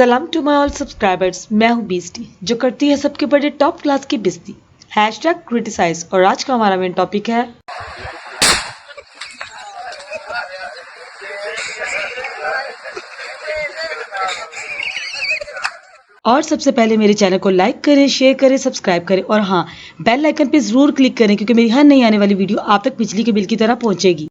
सलाम to my all subscribers. मैं हूँ बीस्टी जो करती है सबके बड़े टॉप क्लास की बेइज्जती। Hashtag criticise. और आज का हमारा मेन टॉपिक है और सबसे पहले मेरे चैनल को लाइक करें, शेयर करें, सब्सक्राइब करें और हाँ, बेल आइकन पे जरूर क्लिक करें क्योंकि मेरी हर नई आने वाली वीडियो आप तक बिजली के बिल की तरह पहुंचेगी।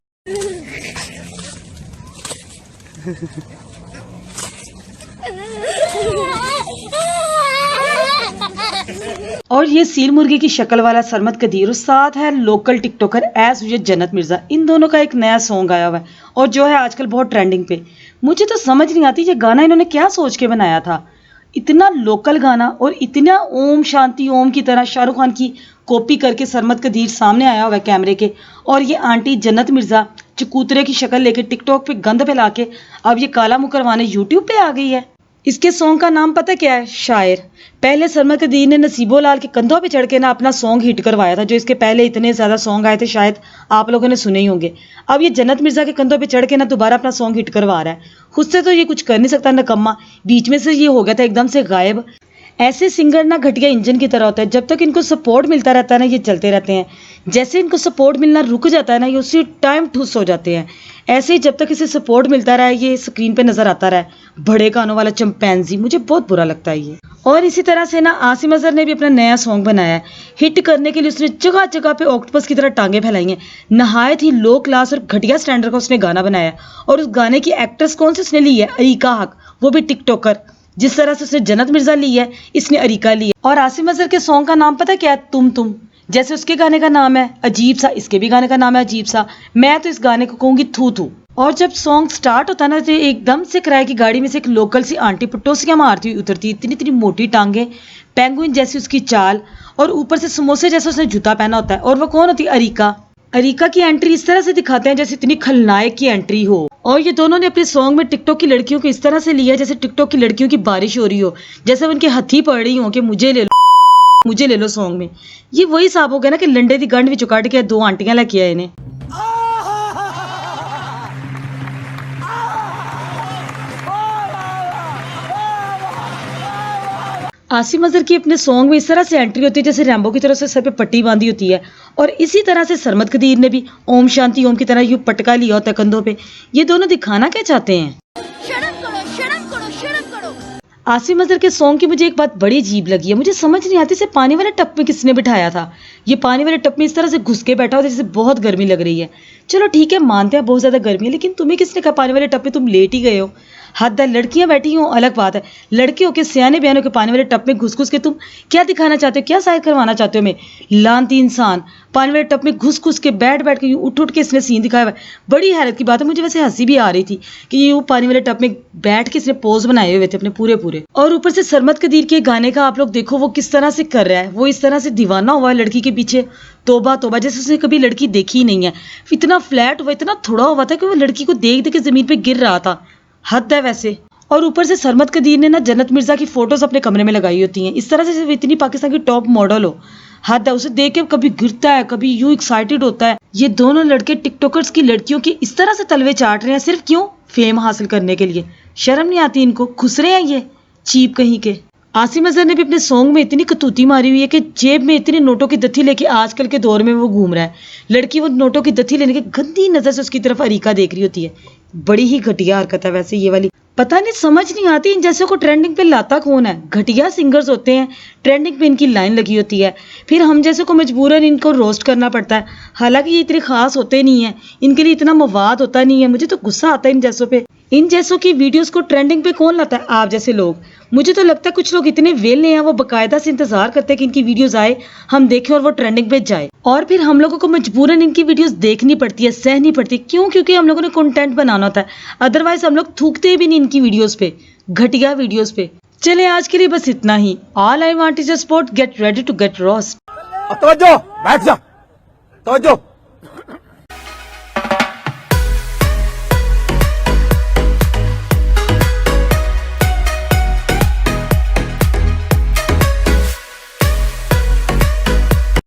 और ये सील मुर्गी की शक्ल वाला सरमद कदीर और साथ है लोकल टिकटॉकर एज यूजुअल जन्नत मिर्जा। इन दोनों का एक नया सॉन्ग आया हुआ है और जो है आजकल बहुत ट्रेंडिंग पे। मुझे तो समझ नहीं आती ये गाना इन्होंने क्या सोच के बनाया था। इतना लोकल गाना और इतना ओम शांति ओम की तरह शाहरुख खान की कॉपी करके सरमद कदीर सामने आया हुआ है कैमरे के। और ये आंटी जन्नत मिर्जा चकूतरे की शक्ल लेके टिकटॉक पे गंद फैला के अब ये काला मुंह करवाने यूट्यूब पे आ गई है। इसके सॉन्ग का नाम पता क्या है? शायर। पहले सरमद कदीर ने नसीबो लाल के कंधों पे चढ़ के ना अपना सॉन्ग हिट करवाया था, जो इसके पहले इतने ज्यादा सॉन्ग आए थे शायद आप लोगों ने सुने ही होंगे। अब ये जन्नत मिर्जा के कंधों पे चढ़ के ना दोबारा अपना सॉन्ग हिट करवा रहा है। खुद से तो ये कुछ कर नहीं सकता, नकम्मा। बीच में से ये हो गया था एकदम से गायब। ऐसे सिंगर ना घटिया इंजन की तरह होता है, जब तक इनको सपोर्ट मिलता रहता है ना ये चलते रहते हैं। जैसे इनको सपोर्ट मिलना रुक जाता है ना ये उसी टाइम ठुस हो जाते हैं। ऐसे ही जब तक इसे सपोर्ट मिलता रहा ये स्क्रीन पे नजर आता रहा है बड़े कानों वाला चंपैंजी। मुझे बहुत बुरा लगता है ये। और इसी तरह से ना आसिम अजहर ने भी अपना नया सॉन्ग बनाया है। हिट करने के लिए उसने जगह जगह पे ऑक्टोपस की तरह टांगे फैलाई हैं। नहायत ही लो क्लास और घटिया स्टैंडर्ड का उसने गाना बनाया है। और उस गाने की एक्ट्रेस कौन सी उसने ली है? अरीका हक, वो भी टिकटॉकर। जिस तरह से उसने जन्नत मिर्जा ली है इसने अरीका ली है। और आसिम अजहर के सॉन्ग का नाम पता क्या है? तुम। जैसे उसके गाने का नाम है अजीब सा, इसके भी गाने का नाम है अजीब सा। मैं तो इस गाने को कहूंगी थू थू। और जब सॉन्ग स्टार्ट होता है ना तो एकदम से किराए की गाड़ी में से एक लोकल सी आंटी पटोसियां मारती हुई उतरती। इतनी इतनी मोटी टांगे, पेंगुइन जैसी उसकी चाल और ऊपर से समोसे जैसा उसने जूता पहना होता है। और वो कौन होती है? अरीका। अरीका की एंट्री इस तरह से दिखाते हैं जैसे इतनी खलनायक की एंट्री हो। और ये दोनों ने अपने सॉन्ग में टिकटॉक की लड़कियों को इस तरह से लिया जैसे टिकटॉक की लड़कियों की बारिश हो रही हो, जैसे उनके हथी पड़ रही हो कि मुझे ले लो सॉन्ग में। ये वही हिसाब हो गया ना कि लंडे दी गंढ विचों कट के दो आंटियां लेके आए ने। आसिम अजहर की अपने सॉन्ग में इस तरह से एंट्री होती है जैसे रैम्बो की तरह से सर पे पट्टी बांधी होती है। और इसी तरह से सरमद कदीर ने भी ओम शांति ओम की तरह यूं पटका लिया होता है कंधों पे। ये दोनों दिखाना क्या चाहते हैं? आसिम अजहर के सॉन्ग की मुझे एक बात बड़ी अजीब लगी है। मुझे समझ नहीं आती इसे पानी वाले टप में किसने बिठाया था। ये पानी वाले टप में इस तरह से घुस के बैठा होता है जैसे बहुत गर्मी लग रही है। चलो ठीक है, मानते हैं बहुत ज्यादा गर्मी है, लेकिन तुम्हें किसने कहा पानी वाले टप में तुम लेट ही गए हो? हद है। लड़कियां बैठी हो अलग बात है, लड़के होके सियाने बयानों के पानी वाले टप में घुस घुस के तुम क्या दिखाना चाहते हो? क्या शायद करवाना चाहते हो? मैं लानती इंसान पानी वाले टप में घुस घुस के बैठ के उठ उठ के इसने सीन दिखाया हुआ है। बड़ी हैरत की बात है। मुझे वैसे हंसी भी आ रही थी कि ये पानी वाले टप में बैठ के इसने पोज बनाए हुए थे अपने पूरे पूरे। और ऊपर से सरमद कदीर के गाने का आप लोग देखो वो किस तरह से कर रहा है। वो इस तरह से दीवाना हुआ है लड़की के पीछे। तोबा तोबा, जैसे उसने कभी लड़की देखी ही नहीं है। इतना फ्लैट हुआ, इतना थोड़ा हुआ था कि वो लड़की को देख देख के जमीन पे गिर रहा था। हद है वैसे। और ऊपर से सरमद कदीर ने ना जन्नत मिर्जा की फोटोज अपने कमरे में लगाई होती हैं इस तरह से जैसे इतनी पाकिस्तान की टॉप मॉडल हो। हद है। उसे देख के कभी गिरता है कभी यूं एक्साइटेड होता है। ये दोनों लड़के टिकटॉकर्स की लड़कियों की इस तरह से तलवे चाट रहे हैं सिर्फ क्यों? फेम हासिल करने के लिए। शर्म नहीं आती इनको? खुश रहे हैं ये चीप कहीं के। आसिम अजहर ने भी अपने सॉन्ग में इतनी कतूती मारी हुई है कि जेब में इतनी नोटों की दथी लेके आजकल के दौर में वो घूम रहा है। लड़की वो नोटों की दथी लेने के गंदी नजर से उसकी तरफ अरीका देख रही होती है। बड़ी ही घटिया हरकत है वैसे ये वाली। पता नहीं, समझ नहीं आती इन जैसे को ट्रेंडिंग पे लाता कौन है। घटिया सिंगर्स होते हैं, ट्रेंडिंग पे इनकी लाइन लगी होती है, फिर हम जैसे को मजबूरन इनको रोस्ट करना पड़ता है। हालांकि ये इतने खास होते नहीं है, इनके लिए इतना मवाद होता नहीं है। मुझे तो गुस्सा आता है इन जैसों पे। इन जैसों की वीडियोस को ट्रेंडिंग पे कौन लाता है? आप जैसे लोग। मुझे तो लगता है कुछ लोग इतने वेले हैं वो बकायदा से इंतजार करते हैं कि इनकी वीडियोस आए, हम देखें और वो ट्रेंडिंग पे जाए। और फिर हम लोगों को मजबूरन इनकी वीडियोस देखनी पड़ती है, सहनी पड़ती है। क्यों? क्योंकि हम लोगों ने कंटेंट बनाना होता है। अदरवाइज हम लोग थूकते भी नहीं इनकी वीडियोस पे, घटिया वीडियोस पे। चले आज के लिए बस इतना ही। All I want is a sport, get ready to get roast. तवज्जो, बैठ जा। तवज्जो।